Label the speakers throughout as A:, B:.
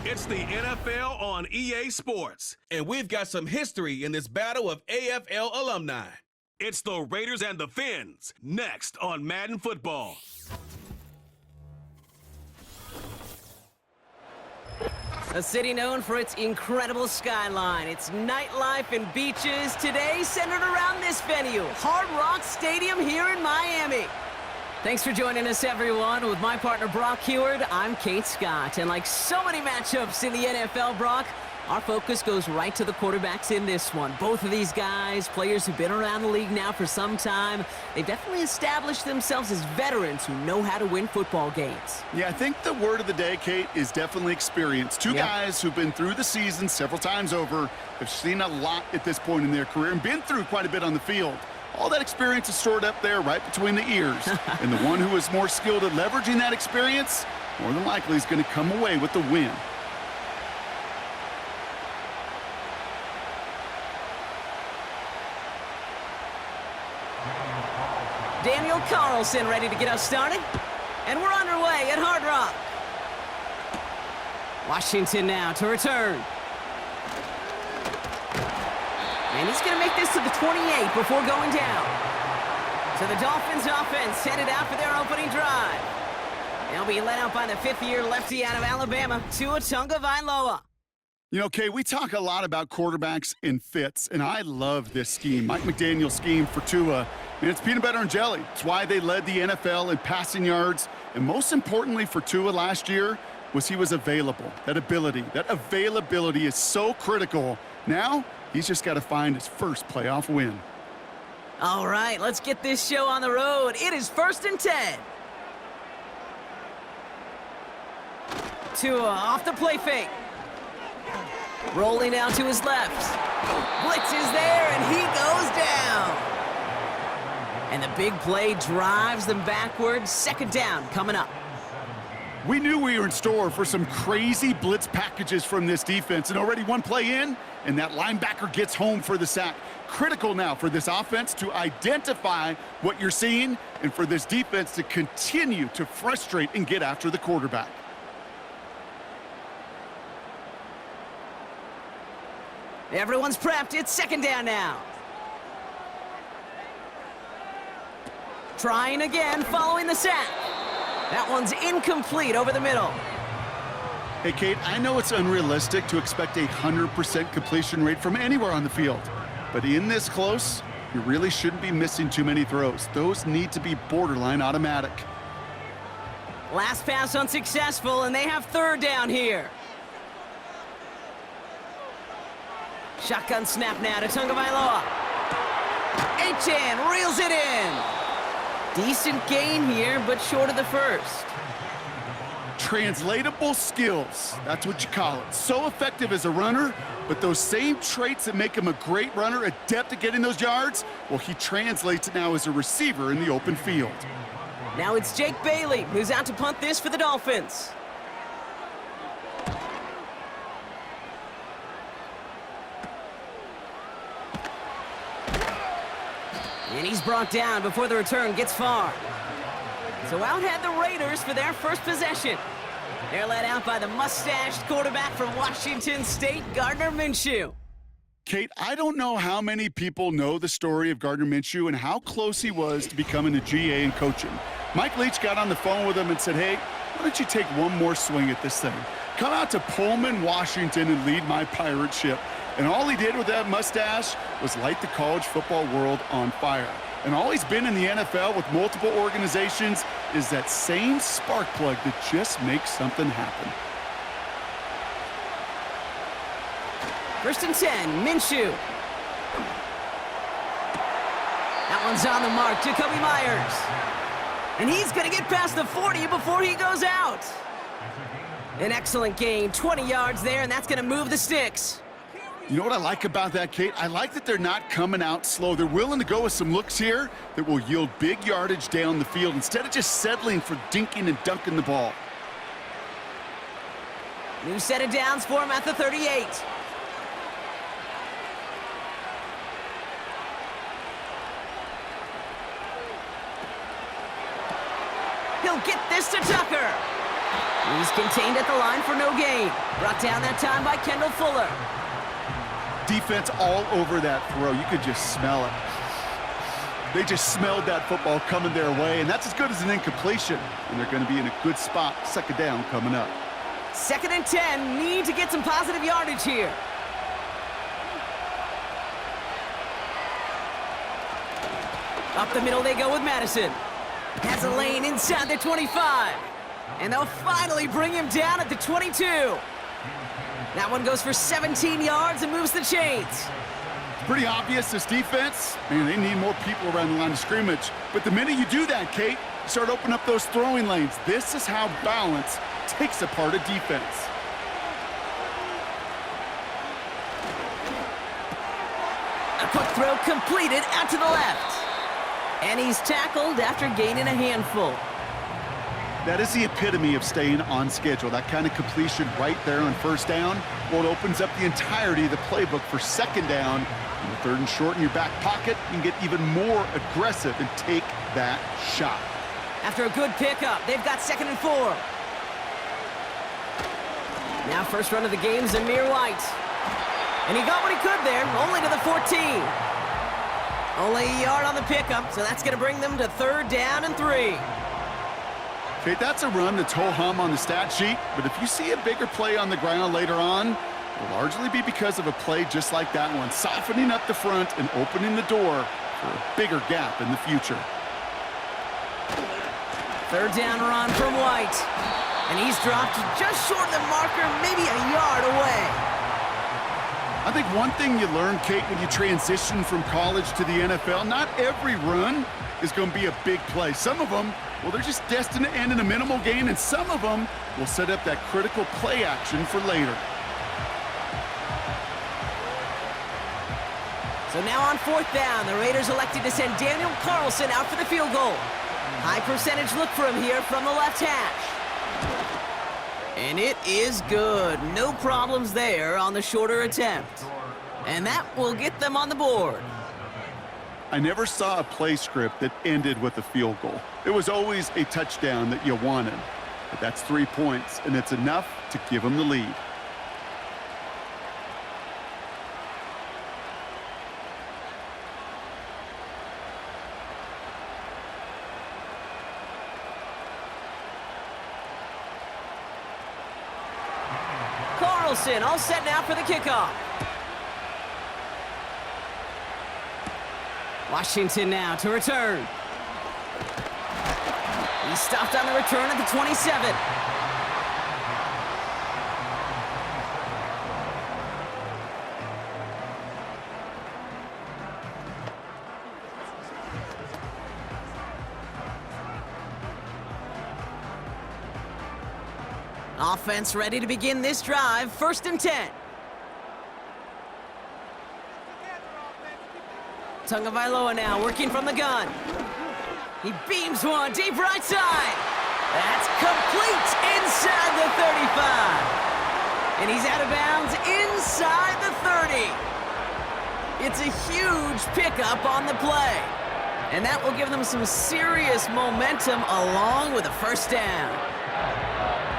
A: It's the NFL on EA Sports, and we've got some history in this battle of AFL alumni. It's the Raiders and the Fins, next on Madden Football.
B: A city known for its incredible skyline, its nightlife and beaches, today centered around this venue, Hard Rock Stadium here in Miami. Thanks for joining us, everyone. With my partner, Brock Heward, I'm Kate Scott. And like so many matchups in the NFL, Brock, our focus goes right to the quarterbacks in this one. Both of these guys, players who've been around the league now for some time, they've definitely established themselves as veterans who know how to win football games.
C: Yeah, I think the word of the day, Kate, is definitely experience. Two guys who've been through the season several times over, have seen a lot at this point in their career, and been through quite a bit on the field. All that experience is stored up there right between the ears. And the one who is more skilled at leveraging that experience, more than likely is going to come away with the win.
B: Daniel Carlson ready to get us started. And we're underway at Hard Rock. Washington now to return. And he's going to make this to the 28 before going down. So the Dolphins offense headed out for their opening drive. They'll be led out by the fifth-year lefty out of Alabama, Tua Tagovailoa.
C: You know, Kay, we talk a lot about quarterbacks in fits, and I love this scheme. Mike McDaniel's scheme for Tua, and it's peanut butter and jelly. It's why they led the NFL in passing yards, and most importantly for Tua last year was he was available. That availability is so critical. Now, he's just got to find his first playoff win.
B: All right, let's get this show on the road. It is 1st and 10. Tua off the play fake. Rolling out to his left. Blitz is there, and he goes down. And the big play drives them backwards. 2nd down coming up.
C: We knew we were in store for some crazy blitz packages from this defense, and already one play in, and that linebacker gets home for the sack. Critical now for this offense to identify what you're seeing, and for this defense to continue to frustrate and get after the quarterback.
B: Everyone's prepped. It's 2nd down now. Trying again, following the sack. That one's incomplete over the middle.
C: Hey, Kate, I know it's unrealistic to expect a 100% completion rate from anywhere on the field. But in this close, you really shouldn't be missing too many throws. Those need to be borderline automatic.
B: Last pass unsuccessful, and they have 3rd down here. Shotgun snap now to Tagovailoa. H.N. reels it in. Decent gain here, but short of the first.
C: Translatable skills, that's what you call it. So effective as a runner, but those same traits that make him a great runner, adept at getting those yards, well, he translates it now as a receiver in the open field.
B: Now it's Jake Bailey, who's out to punt this for the Dolphins. And he's brought down before the return gets far. So out head the Raiders for their first possession. They're led out by the mustached quarterback from Washington State, Gardner Minshew.
C: Kate, I don't know how many people know the story of Gardner Minshew and how close he was to becoming a GA and coaching. Mike Leach got on the phone with him and said, hey, why don't you take one more swing at this thing? Come out to Pullman, Washington, and lead my pirate ship. And all he did with that mustache was light the college football world on fire. And all he's been in the NFL with multiple organizations is that same spark plug that just makes something happen.
B: 1st and 10, Minshew. That one's on the mark, Jacoby Myers. And he's going to get past the 40 before he goes out. An excellent gain, 20 yards there, and that's going to move the sticks.
C: You know what I like about that, Kate? I like that they're not coming out slow. They're willing to go with some looks here that will yield big yardage down the field instead of just settling for dinking and dunking the ball.
B: New set of downs for him at the 38. He'll get this to Tucker. He He's contained at the line for no gain. Brought down that time by Kendall Fuller.
C: Defense all over that throw. You could just smell it. They just smelled that football coming their way, and that's as good as an incompletion. And they're going to be in a good spot. Second down coming up.
B: 2nd and 10. Need to get some positive yardage here. Up the middle they go with Madison. Has a lane inside the 25. And they'll finally bring him down at the 22. That one goes for 17 yards and moves the chains.
C: Pretty obvious, this defense, man, they need more people around the line of scrimmage. But the minute you do that, Kate, you start opening up those throwing lanes. This is how balance takes apart a defense.
B: A quick throw completed out to the left. And he's tackled after gaining a handful.
C: That is the epitome of staying on schedule. That kind of completion right there on first down. Well, it opens up the entirety of the playbook for second down. And the 3rd and short in your back pocket, you can get even more aggressive and take that shot.
B: After a good pickup, they've got 2nd and 4. Now first run of the game, Zamir White. And he got what he could there, only to the 14. Only a yard on the pickup, so that's going to bring them to 3rd down and 3.
C: Okay, that's a run that's ho-hum on the stat sheet, but if you see a bigger play on the ground later on, it'll largely be because of a play just like that one, softening up the front and opening the door for a bigger gap in the future.
B: 3rd down run from White. And he's dropped just short of the marker, maybe a yard away.
C: I think one thing you learn, Kate, when you transition from college to the NFL, not every run is going to be a big play. Some of them, well, they're just destined to end in a minimal gain, and some of them will set up that critical play action for later.
B: So now on 4th down, the Raiders elected to send Daniel Carlson out for the field goal. High percentage look for him here from the left hash. And it is good. No problems there on the shorter attempt. And that will get them on the board.
C: I never saw a play script that ended with a field goal. It was always a touchdown that you wanted. But that's 3 points, and it's enough to give them the lead.
B: Carlson all set now for the kickoff. Washington now to return. He stopped on the return at the 27. Offense ready to begin this drive. 1st and 10. Tagovailoa now working from the gun. He beams one deep right side. That's complete inside the 35. And he's out of bounds inside the 30. It's a huge pickup on the play. And that will give them some serious momentum along with a 1st down.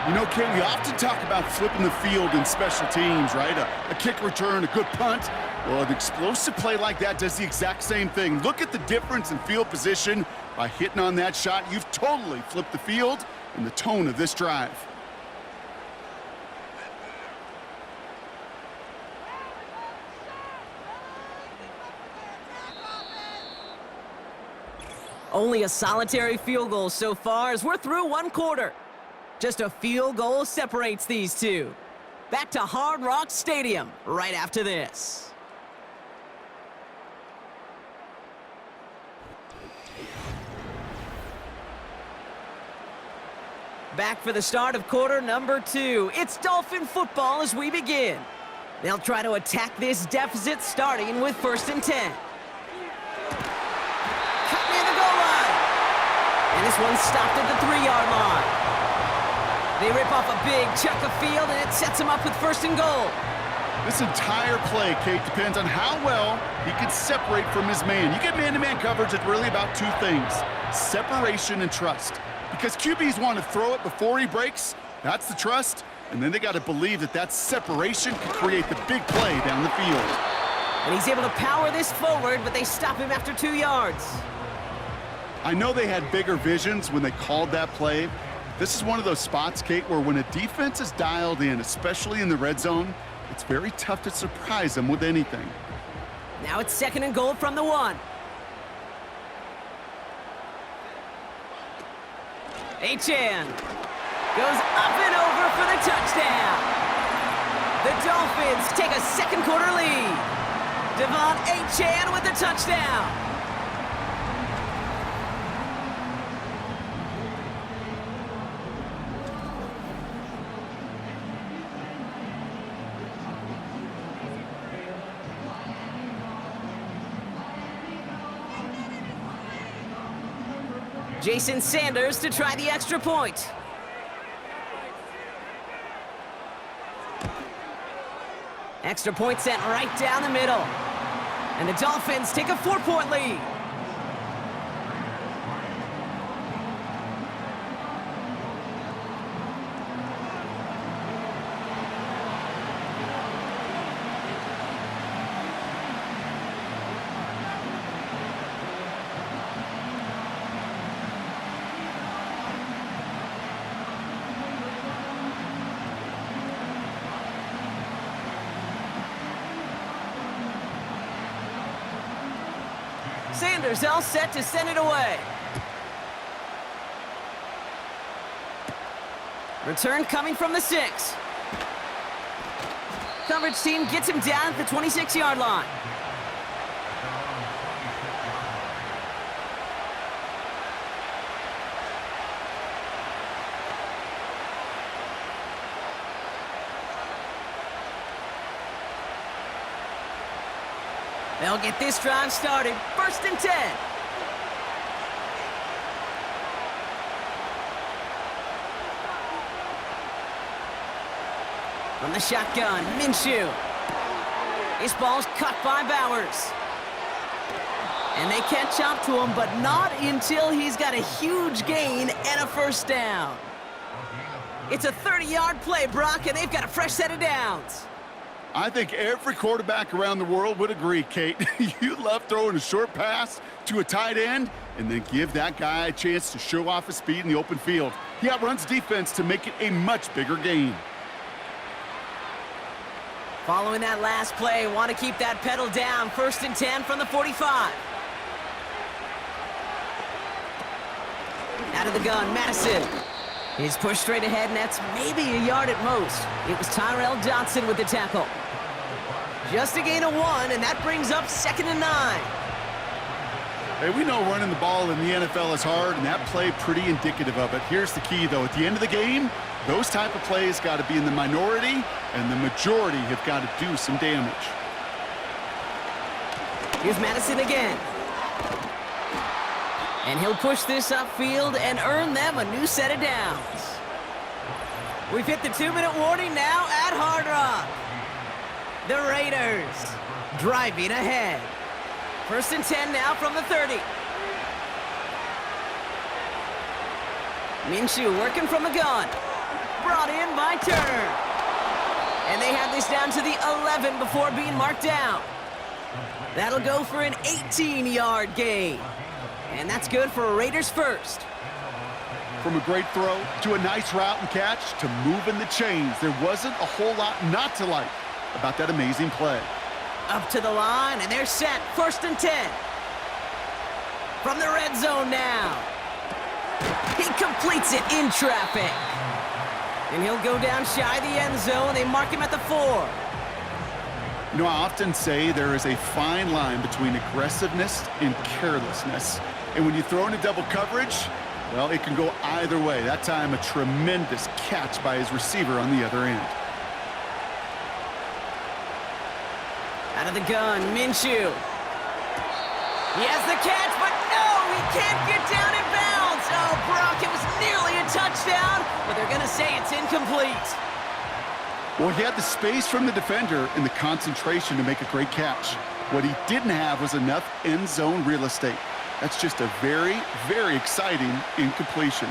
C: You know, Kate, we often talk about flipping the field in special teams, right? A kick return, a good punt. Well, an explosive play like that does the exact same thing. Look at the difference in field position. By hitting on that shot, you've totally flipped the field and the tone of this drive.
B: Only a solitary field goal so far as we're through 1 quarter. Just a field goal separates these two. Back to Hard Rock Stadium right after this. Back for the start of quarter number 2. It's Dolphin football as we begin. They'll try to attack this deficit starting with 1st and 10. Cut near the goal line. And this one's stopped at the 3-yard line. They rip off a big chunk of field, and it sets him up with 1st and goal.
C: This entire play, Kate, depends on how well he can separate from his man. You get man-to-man coverage, it's really about 2 things, separation and trust. Because QBs want to throw it before he breaks, That's the trust, and then they got to believe that that separation can create the big play down the field.
B: And he's able to power this forward, but they stop him after 2 yards.
C: I know they had bigger visions when they called that play. This is one of those spots, Kate, where when a defense is dialed in, especially in the red zone, it's very tough to surprise them with anything.
B: Now it's 2nd and goal from the 1. Achane goes up and over for the touchdown. The Dolphins take a second quarter lead. Devon Achane with the touchdown. Jason Sanders to try the extra point. Extra point sent right down the middle. And the Dolphins take a 4-point lead. Sanders all set to send it away. Return coming from the 6. Coverage team gets him down at the 26-yard line. They'll get this drive started. 1st and 10. From the shotgun, Minshew. This ball's cut by Bowers. And they catch up to him, but not until he's got a huge gain and a 1st down. It's a 30-yard play, Brock, and they've got a fresh set of downs.
C: I think every quarterback around the world would agree, Kate. You love throwing a short pass to a tight end and then give that guy a chance to show off his speed in the open field. He outruns defense to make it a much bigger gain.
B: Following that last play, want to keep that pedal down. 1st and 10 from the 45. Out of the gun, Madison. He's pushed straight ahead, and that's maybe a yard at most. It was Tyrell Johnson with the tackle. Just a gain of 1, and that brings up 2nd and 9.
C: Hey, we know running the ball in the NFL is hard, and that play pretty indicative of it. Here's the key, though. At the end of the game, those type of plays got to be in the minority, and the majority have got to do some damage.
B: Here's Madison again. And he'll push this upfield and earn them a new set of downs. We've hit the 2-minute warning now at Hard Rock. The Raiders driving ahead. 1st and 10 now from the 30. Minshew working from the gun. Brought in by Turner. And they have this down to the 11 before being marked down. That'll go for an 18-yard gain. And that's good for a Raiders 1st.
C: From a great throw to a nice route and catch to moving the chains, there wasn't a whole lot not to like about that amazing play.
B: Up to the line, and they're set. 1st and 10. From the red zone now. He completes it in traffic. And he'll go down shy of the end zone. They mark him at the 4.
C: You know, I often say there is a fine line between aggressiveness and carelessness. And when you throw into double coverage, well, it can go either way. That time, a tremendous catch by his receiver on the other end.
B: Out of the gun, Minshew. He has the catch, but no, he can't get down in bounds. Oh, Brock, it was nearly a touchdown, but they're going to say it's incomplete.
C: Well, he had the space from the defender and the concentration to make a great catch. What he didn't have was enough end zone real estate. That's just a very, very exciting incompletion.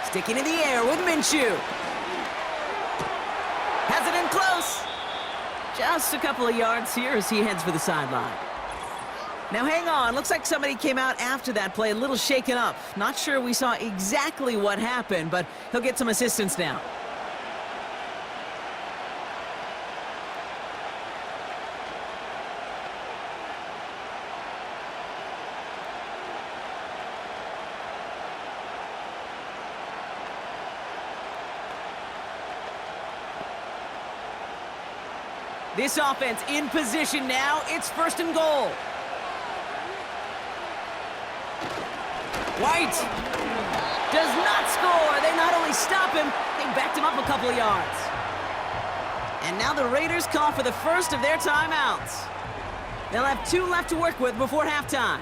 B: Sticking in the air with Minshew. Has it in close. Just a couple of yards here as he heads for the sideline. Now hang on, looks like somebody came out after that play a little shaken up. Not sure we saw exactly what happened, but he'll get some assistance now. This offense in position now. It's 1st and goal. White does not score. They not only stop him, they backed him up a couple of yards. And now the Raiders call for the first of their timeouts. They'll have 2 left to work with before halftime.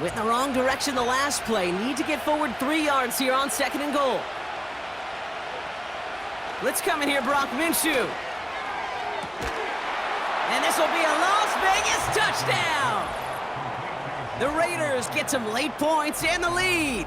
B: Went in the wrong direction the last play. Need to get forward 3 yards here on 2nd and goal. Let's come in here, Brock Minshew. And this will be a Las Vegas touchdown. The Raiders get some late points and the lead.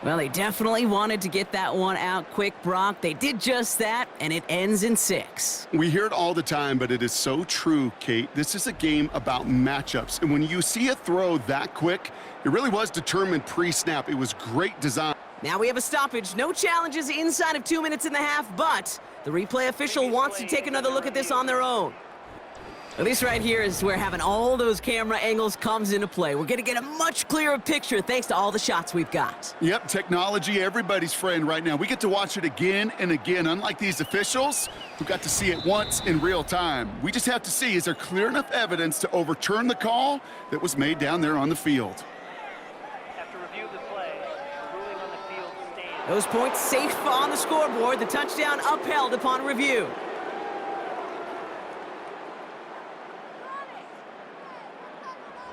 B: Well, they definitely wanted to get that one out quick, Brock. They did just that, and it ends in 6.
C: We hear it all the time, but it is so true, Kate. This is a game about matchups, and when you see a throw that quick, it really was determined pre-snap. It was great design.
B: Now we have a stoppage. No challenges inside of 2 minutes and a half, but the replay official wants to take another look at this on their own. Well, this right here is where having all those camera angles comes into play. We're going to get a much clearer picture thanks to all the shots we've got.
C: Yep, technology, everybody's friend right now. We get to watch it again and again, unlike these officials who got to see it once in real time. We just have to see, is there clear enough evidence to overturn the call that was made down there on the field?
D: After review of the play, the ruling on the field stands.
B: Those points safe on the scoreboard. The touchdown upheld upon review.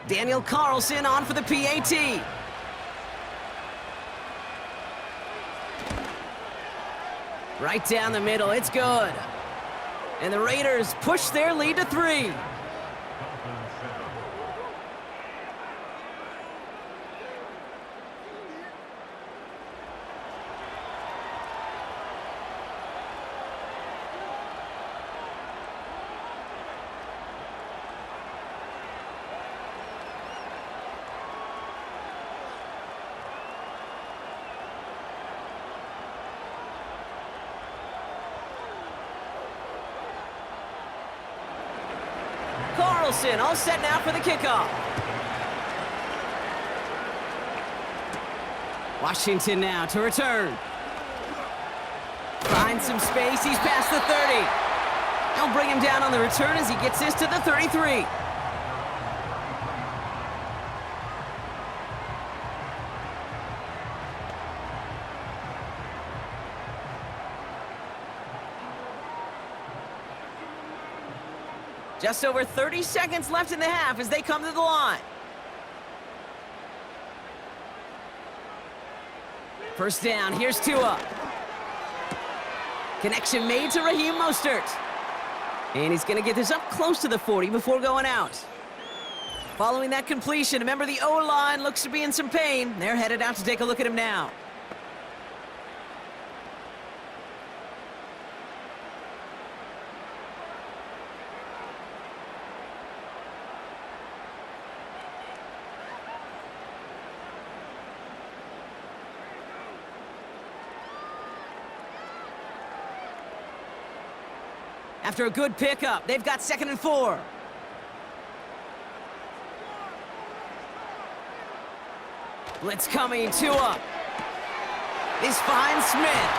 B: Daniel Carlson on for the PAT. Right down the middle, it's good. And the Raiders push their lead to 3. Carlson all set now for the kickoff. Washington now to return. Finds some space. He's past the 30. They'll bring him down on the return as he gets this to the 33. Just over 30 seconds left in the half as they come to the line. First down, here's Tua. Connection made to Raheem Mostert. And he's going to get this up close to the 40 before going out. Following that completion, a member of the O-line looks to be in some pain. They're headed out to take a look at him now. After a good pickup, they've got 2nd and 4. Blitz coming, Tua. This finds Smith.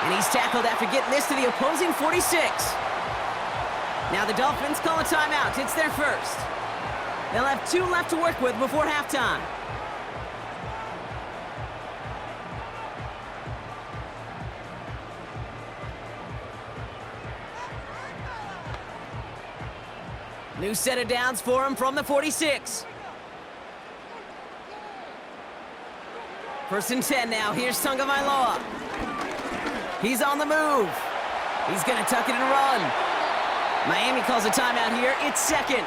B: And he's tackled after getting this to the opposing 46. Now the Dolphins call a timeout. It's their first. They'll have 2 left to work with before halftime. New set of downs for him from the 46. First and 10 now. Here's Tagovailoa. He's on the move. He's going to tuck it and run. Miami calls a timeout here. It's second.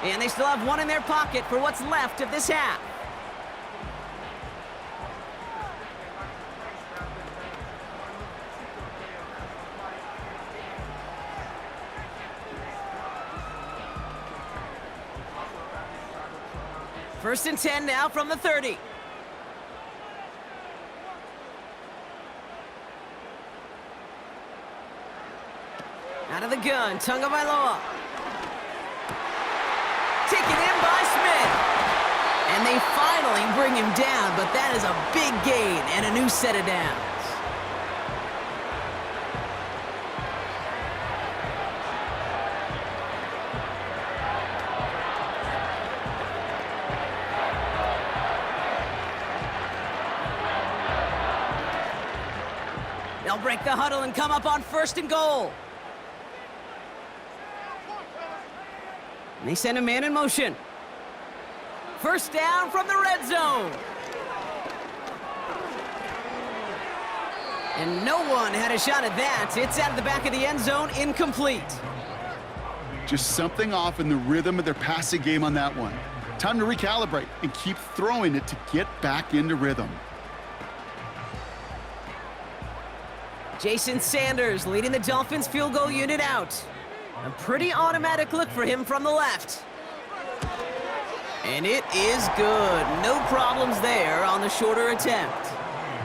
B: And they still have one in their pocket for what's left of this half. First and 10 now from the 30. Out of the gun, Tagovailoa. Taken in by Smith. And they finally bring him down, but that is a big gain and a new set of downs. They'll break the huddle and come up on first and goal. And they send a man in motion. First down from the red zone. And no one had a shot at that. It's out of the back of the end zone, incomplete.
C: Just something off in the rhythm of their passing game on that one. Time to recalibrate and keep throwing it to get back into rhythm.
B: Jason Sanders leading the Dolphins field goal unit out. A pretty automatic look for him from the left. And it is good. No problems there on the shorter attempt.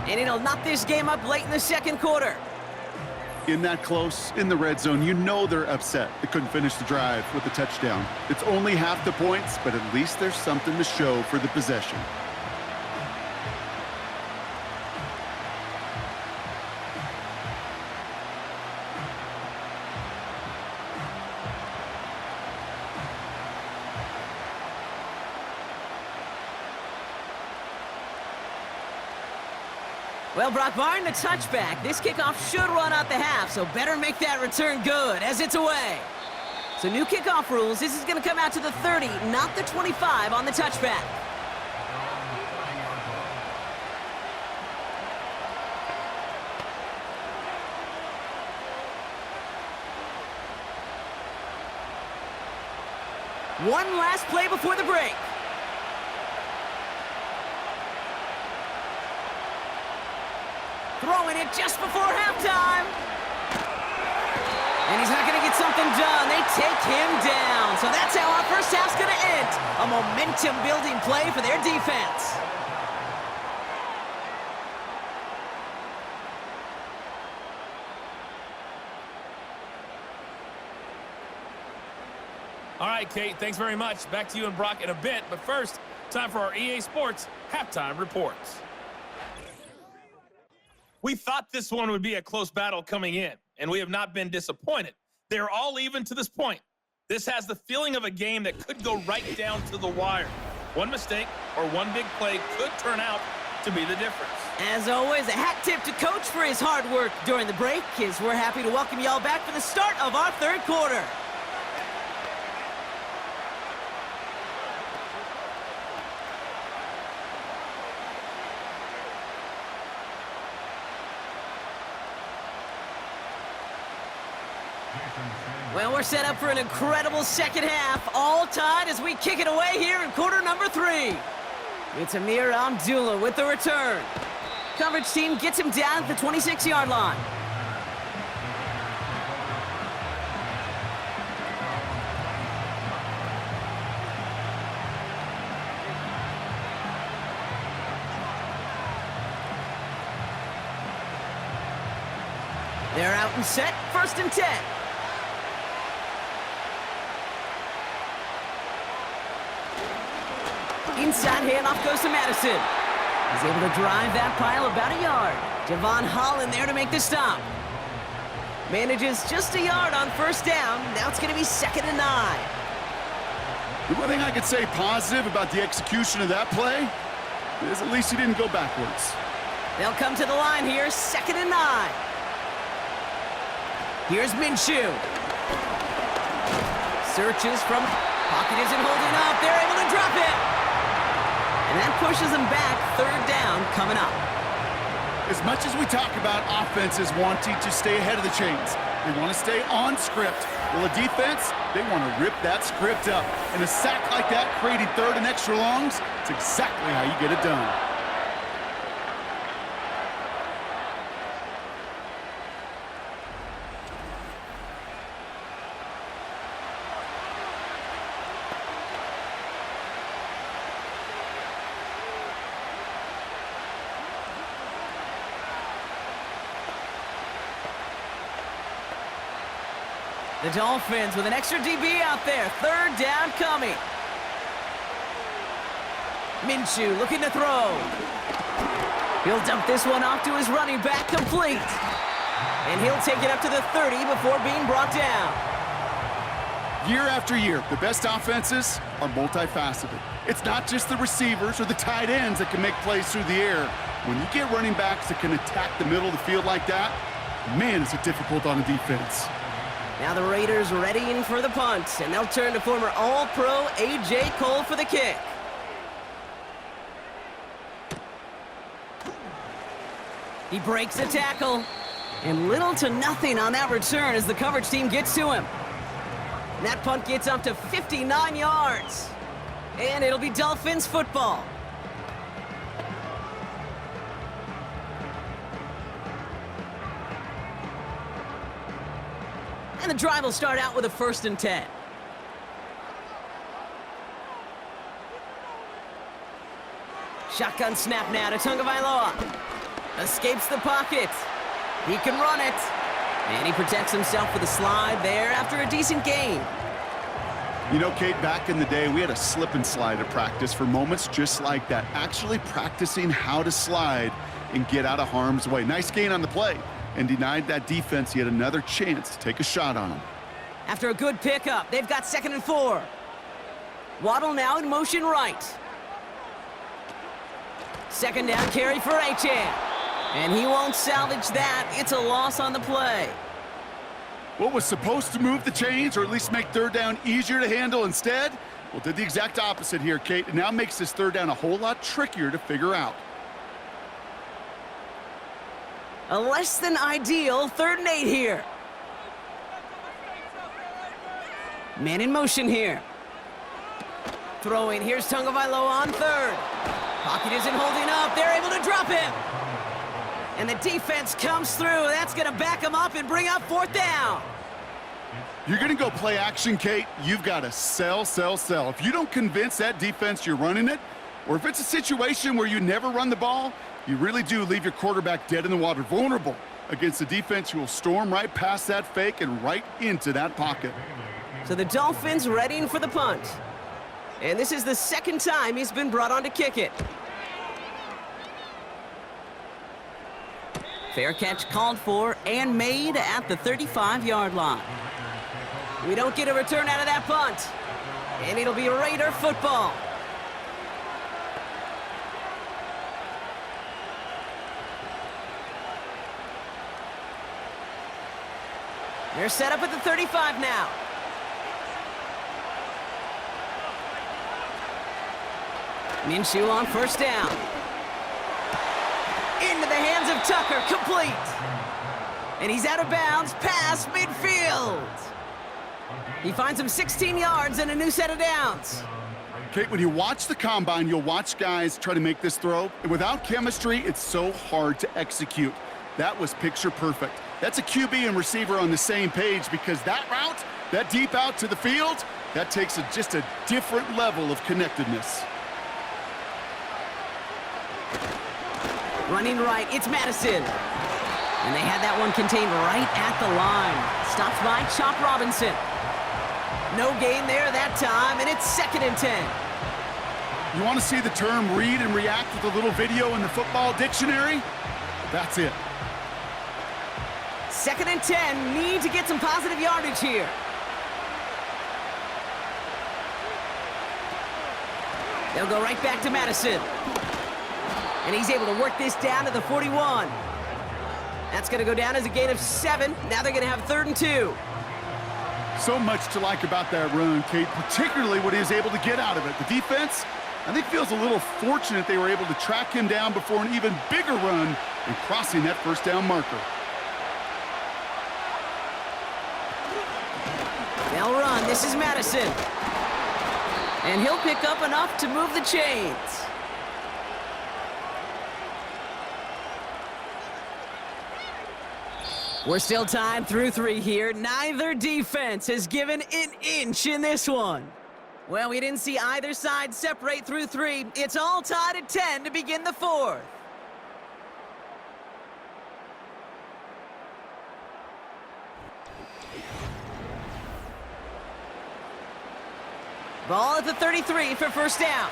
B: And it'll knock this game up late in the second quarter.
C: In that close, in the red zone, you know they're upset they couldn't finish the drive with a touchdown. It's only half the points, but at least there's something to show for the possession.
B: Well, Brock, barring the touchback, this kickoff should run out the half, so better make that return good as it's away. So new kickoff rules, this is going to come out to the 30, not the 25 on the touchback. One last play before the break. Throwing it just before halftime. And he's not going to get something done. They take him down. So that's how our first half's going to end. A momentum-building play for their defense.
E: All right, Kate, thanks very much. Back to you and Brock in a bit. But first, time for our EA Sports Halftime Reports. We thought this one would be a close battle coming in, and we have not been disappointed. They're all even to this point. This has the feeling of a game that could go right down to the wire. One mistake or one big play could turn out to be the difference.
B: As always, a hat tip to Coach for his hard work during the break, as we're happy to welcome y'all back for the start of our third quarter. Well, we're set up for an incredible second half, all tied as we kick it away here in quarter number 3. It's Amir Abdullah with the return. Coverage team gets him down at the 26-yard line. They're out and set, first and 10. Inside handoff goes to Madison. He's able to drive that pile about a yard. Javon Holland there to make the stop. Manages just a yard on first down. Now it's going to be 2nd and 9.
C: The one thing I could say positive about the execution of that play is at least he didn't go backwards.
B: They'll come to the line here, 2nd and 9. Here's Minshew. Searches from pocket isn't holding up. They're able to drop it. And And that pushes them back. Third down coming up.
C: As much as we talk about offenses wanting to stay ahead of the chains, they want to stay on script. Well, a defense, they want to rip that script up. And a sack like that, creating third and extra longs, it's exactly how you get it done.
B: The Dolphins with an extra DB out there. Third down coming. Minshew looking to throw. He'll dump this one off to his running back, complete. And he'll take it up to the 30 before being brought down.
C: Year after year, the best offenses are multifaceted. It's not just the receivers or the tight ends that can make plays through the air. When you get running backs that can attack the middle of the field like that, man, is it difficult on a defense.
B: Now the Raiders readying for the punt, and they'll turn to former All-Pro A.J. Cole for the kick. He breaks the tackle, and little to nothing on that return as the coverage team gets to him. And that punt gets up to 59 yards, and it'll be Dolphins football. And the drive will start out with a 1st and 10. Shotgun snap now to Tagovailoa. Escapes the pocket. He can run it. And he protects himself with a slide there after a decent gain.
C: You know, Kate, back in the day, we had a slip and slide at practice for moments just like that. Actually practicing how to slide and get out of harm's way. Nice gain on the play. And denied that defense yet another chance to take a shot on him.
B: After a good pickup, they've got 2nd and 4. Waddle now in motion right. 2nd down carry for Achane. And he won't salvage that. It's a loss on the play.
C: What was supposed to move the chains or at least make third down easier to handle instead? Well, did the exact opposite here, Kate. It now makes this third down a whole lot trickier to figure out.
B: A less than ideal 3rd and 8 here. Man in motion here. Throwing, here's Tagovailoa on 3rd. Pocket isn't holding up, they're able to drop him. And the defense comes through, that's gonna back him up and bring up 4th down.
C: You're gonna go play action, Kate, you've gotta sell. If you don't convince that defense you're running it, or if it's a situation where you never run the ball, you really do leave your quarterback dead in the water, vulnerable against a defense who will storm right past that fake and right into that pocket.
B: So the Dolphins readying for the punt. And this is the 2nd time he's been brought on to kick it. Fair catch called for and made at the 35-yard line. We don't get a return out of that punt. And it'll be Raider football. They're set up at the 35 now. Minshew on 1st down. Into the hands of Tucker, complete. And he's out of bounds, past midfield. He finds him 16 yards and a new set of downs.
C: Kate, when you watch the combine, you'll watch guys try to make this throw. And without chemistry, it's so hard to execute. That was picture perfect. That's a QB and receiver on the same page because that route, that deep out to the field, that takes just a different level of connectedness.
B: Running right, it's Madison. And they had that one contained right at the line. Stopped by Chop Robinson. No gain there that time, and it's 2nd and 10.
C: You want to see the term read and react with a little video in the football dictionary? That's it.
B: 2nd and 10, need to get some positive yardage here. They'll go right back to Madison. And he's able to work this down to the 41. That's going to go down as a gain of 7. Now they're going to have 3rd and 2.
C: So much to like about that run, Kate, particularly what he was able to get out of it. The defense, I think feels a little fortunate they were able to track him down before an even bigger run and crossing that first down marker.
B: They'll run. This is Madison. And he'll pick up enough to move the chains. We're still tied through 3 here. Neither defense has given an inch in this one. Well, we didn't see either side separate through 3. It's all tied at 10 to begin the 4th. Ball at the 33 for first down.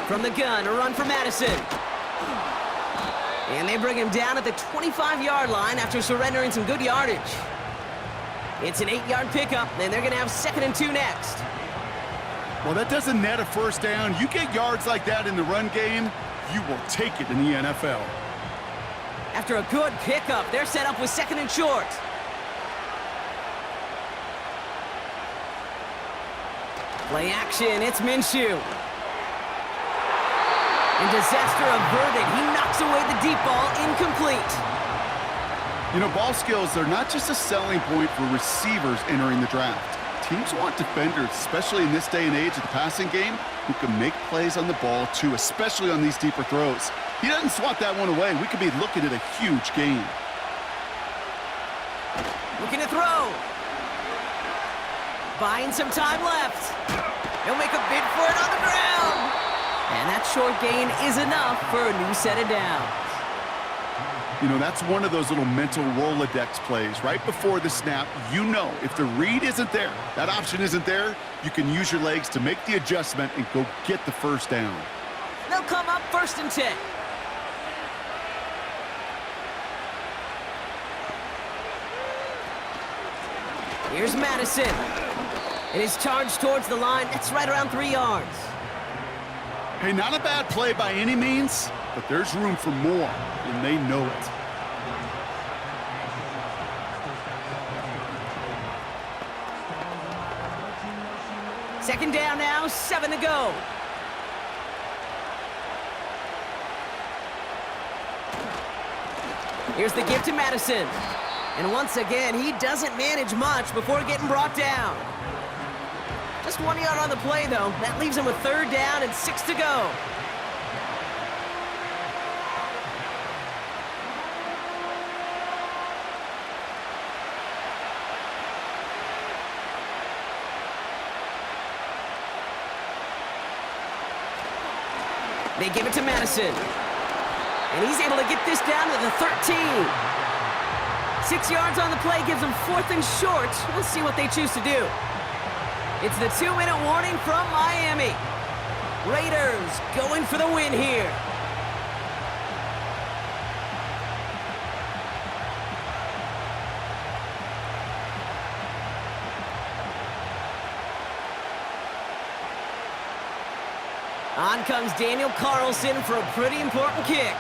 B: From the gun, a run for Madison. And they bring him down at the 25-yard line after surrendering some good yardage. It's an 8-yard pickup, and they're going to have 2nd and 2 next.
C: Well, that doesn't net a first down. You get yards like that in the run game, you will take it in the NFL.
B: After a good pickup, they're set up with 2nd and short. Play action, it's Minshew. And disaster averted. He knocks away the deep ball, incomplete.
C: You know, ball skills are not just a selling point for receivers entering the draft. Teams want defenders, especially in this day and age of the passing game, who can make plays on the ball too, especially on these deeper throws. He doesn't swat that one away. We could be looking at a huge game.
B: Looking to throw. Buying some time left. He'll make a bid for it on the ground. And that short gain is enough for a new set of downs.
C: You know, that's one of those little mental Rolodex plays. Right before the snap, you know if the read isn't there, that option isn't there, you can use your legs to make the adjustment and go get the first down.
B: They'll come up 1st and 10. Here's Madison. And his charge towards the line, that's right around 3 yards.
C: Hey, not a bad play by any means, but there's room for more, and they know it.
B: Second down now, 7 to go. Here's the give to Madison. And once again, he doesn't manage much before getting brought down. Just 1 yard on the play, though. That leaves him with 3rd down and 6 to go. They give it to Madison. And he's able to get this down to the 13. 6 yards on the play gives them 4th and short. We'll see what they choose to do. It's the 2-minute warning from Miami. Raiders going for the win here. On comes Daniel Carlson for a pretty important kick.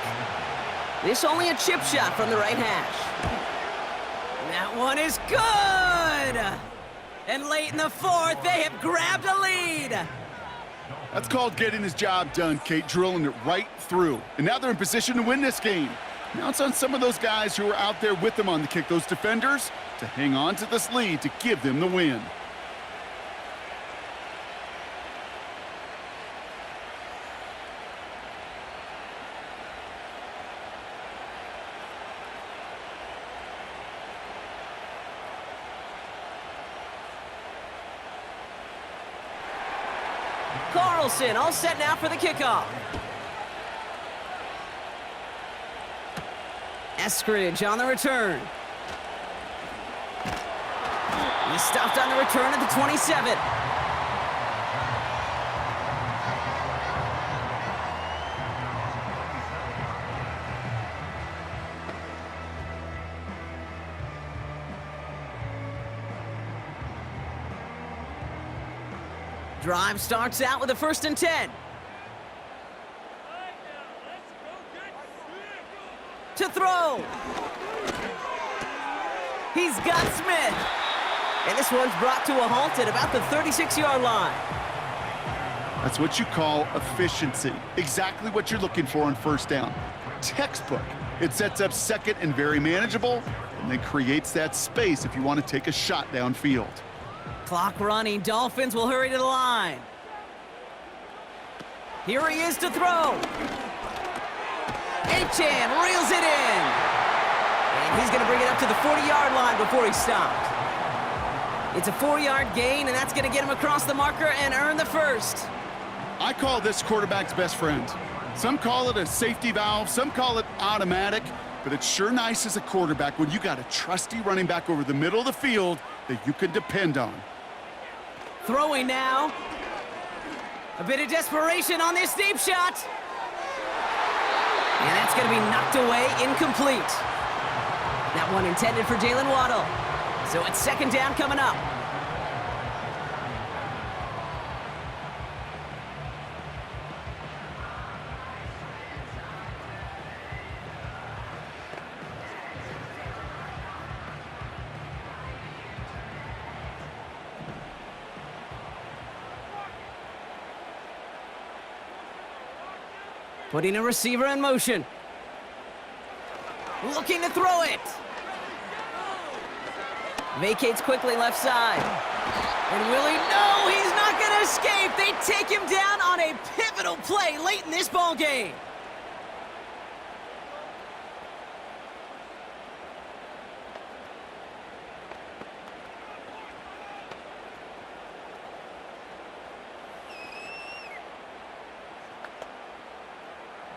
B: This only a chip shot from the right hash. That one is good! And late in the 4th, they have grabbed a lead.
C: That's called getting his job done, Kate, drilling it right through. And now they're in position to win this game. Now it's on some of those guys who are out there with them on the kick, those defenders, to hang on to this lead to give them the win.
B: Carlson all set now for the kickoff. Eskridge on the return. He stopped on the return at the 27. Drive starts out with a 1st and 10. To throw. He's got Smith. And this one's brought to a halt at about the 36-yard line.
C: That's what you call efficiency. Exactly what you're looking for on first down. Textbook. It sets up second and very manageable, and then creates that space if you want to take a shot downfield.
B: Clock running. Dolphins will hurry to the line. Here he is to throw. Achan reels it in. And he's going to bring it up to the 40-yard line before he stopped. It's a 4-yard gain, and that's going to get him across the marker and earn the first.
C: I call this quarterback's best friend. Some call it a safety valve, some call it automatic, but it's sure nice as a quarterback when you got a trusty running back over the middle of the field that you can depend on.
B: Throwing now. A bit of desperation on this deep shot. And that's going to be knocked away, incomplete. That one intended for Jalen Waddle. So it's second down coming up. Putting a receiver in motion. Looking to throw it. Vacates quickly left side. And Willie, no, he's not going to escape. They take him down on a pivotal play late in this ball game.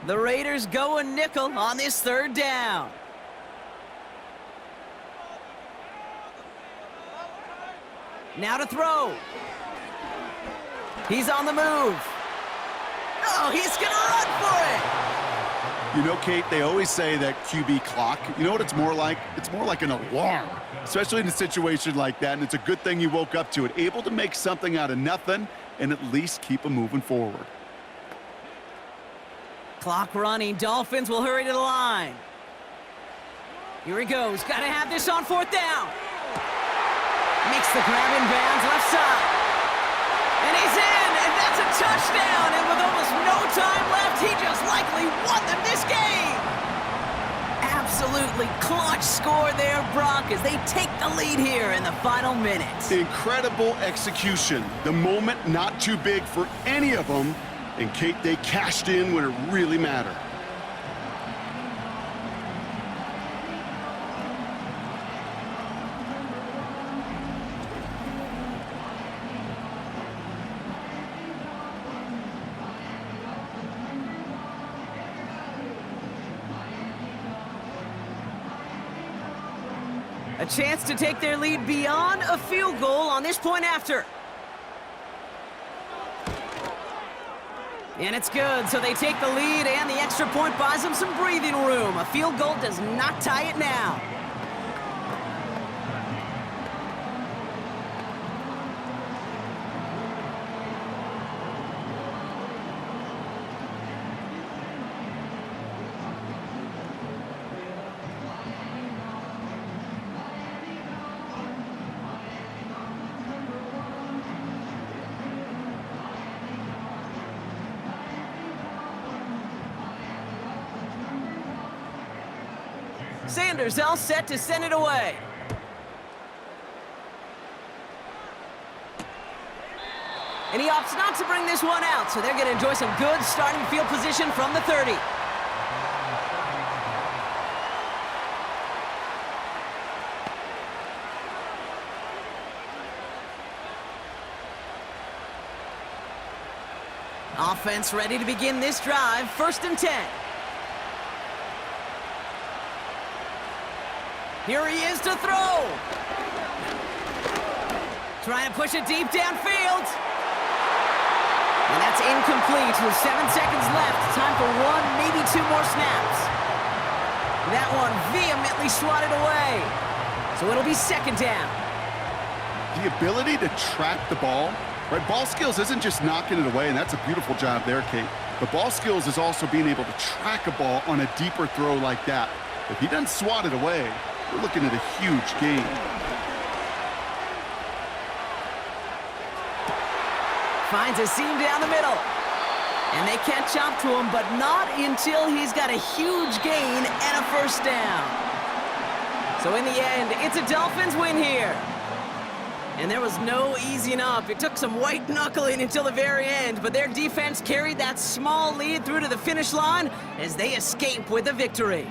B: The Raiders go a nickel on this third down. Now to throw. He's on the move. Oh, he's going to run for it.
C: You know, Kate, they always say that QB clock, you know what it's more like? It's more like an alarm, especially in a situation like that, and it's a good thing you woke up to it, able to make something out of nothing and at least keep them moving forward.
B: Clock running. Dolphins will hurry to the line. Here he goes. Got to have this on fourth down. Makes the grab in bounds left side. And he's in, and that's a touchdown. And with almost no time left, he just likely won them this game. Absolutely clutch score there, Brock, as they take the lead here in the final minutes.
C: Incredible execution. The moment not too big for any of them. And, Kate, they cashed in when it really mattered.
B: A chance to take their lead beyond a field goal on this point after. And it's good, so they take the lead, and the extra point buys them some breathing room. A field goal does not tie it now. Sanders all set to send it away. And he opts not to bring this one out, so they're going to enjoy some good starting field position from the 30. Offense ready to begin this drive, 1st and 10. Here he is to throw. Trying to push it deep downfield. And that's incomplete with 7 seconds left. Time for 1, maybe 2 more snaps. That one vehemently swatted away. So it'll be 2nd down.
C: The ability to track the ball, right? Ball skills isn't just knocking it away, and that's a beautiful job there, Kate. But ball skills is also being able to track a ball on a deeper throw like that. If he doesn't swat it away, we're looking at a huge gain.
B: Finds a seam down the middle. And they catch up to him, but not until he's got a huge gain and a first down. So in the end, it's a Dolphins win here. And there was no easing up. It took some white knuckling until the very end, but their defense carried that small lead through to the finish line as they escape with a victory.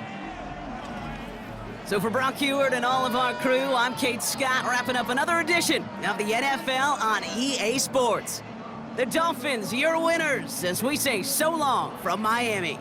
B: So for Brock Heward and all of our crew, I'm Kate Scott, wrapping up another edition of the NFL on EA Sports. The Dolphins, your winners, as we say so long from Miami.